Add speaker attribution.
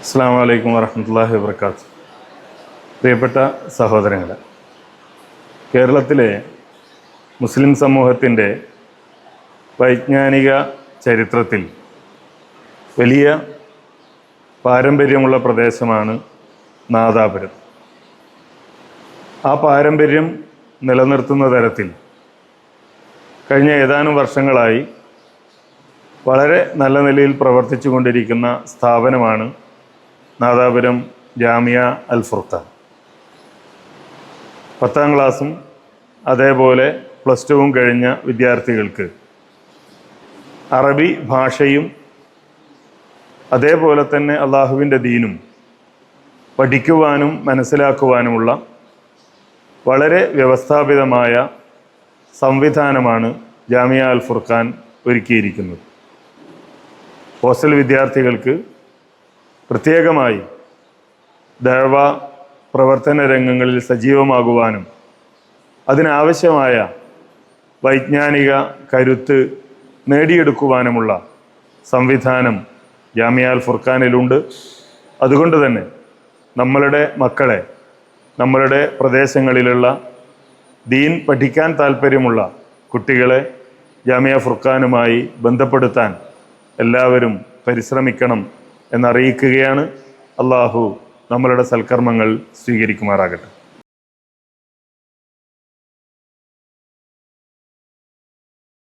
Speaker 1: അസ്സലാമു അലൈക്കും വറഹ്മത്തുള്ളാഹി വബറകാതുഹു. പ്രിയപ്പെട്ട സഹോദരങ്ങളെ, കേരളത്തിലെ മുസ്ലിം സമൂഹത്തിൻ്റെ വൈജ്ഞാനിക ചരിത്രത്തിൽ വലിയ പാരമ്പര്യമുള്ള പ്രദേശമാണ് നാദാപുരം. ആ പാരമ്പര്യം നിലനിർത്തുന്ന തരത്തിൽ കഴിഞ്ഞ ഏതാനും വർഷങ്ങളായി വളരെ നല്ല നിലയിൽ പ്രവർത്തിച്ചു കൊണ്ടിരിക്കുന്ന സ്ഥാപനമാണ് നാദാപുരം ജാമിയ അൽ ഫുർഖാൻ. 10ാം ക്ലാസ്സും അതേപോലെ +2 കഴിഞ്ഞ വിദ്യാർത്ഥികൾക്ക് അറബി ഭാഷയും അതേപോലെ തന്നെ അള്ളാഹുവിൻ്റെ ദീനും പഠിക്കുവാനും മനസ്സിലാക്കുവാനുമുള്ള വളരെ വ്യവസ്ഥാപിതമായ സംവിധാനമാണ് ജാമിയ അൽ ഫുർഖാൻ ഒരുക്കിയിരിക്കുന്നത്. ഹോസ്റ്റൽ വിദ്യാർത്ഥികൾക്ക് പ്രത്യേകമായി ദഅവ പ്രവർത്തന രംഗങ്ങളിൽ സജീവമാകുവാനും അതിനാവശ്യമായ വൈജ്ഞാനിക കരുത്ത് നേടിയെടുക്കുവാനുമുള്ള സംവിധാനം ജാമിയ അൽ ഫുർഖാനിലുണ്ട്. അതുകൊണ്ട് തന്നെ നമ്മളുടെ മക്കളെ നമ്മളുടെ പ്രദേശങ്ങളിലുള്ള ദീൻ പഠിക്കാൻ താല്പര്യമുള്ള കുട്ടികളെ ജാമിയ ഫുർഖാനുമായി ബന്ധപ്പെടുത്താൻ എല്ലാവരും പരിശ്രമിക്കണം എന്നറിയിക്കുകയാണ്. അള്ളാഹു നമ്മളുടെ സൽക്കർമ്മങ്ങൾ സ്വീകരിക്കുമാറാകട്ടെ.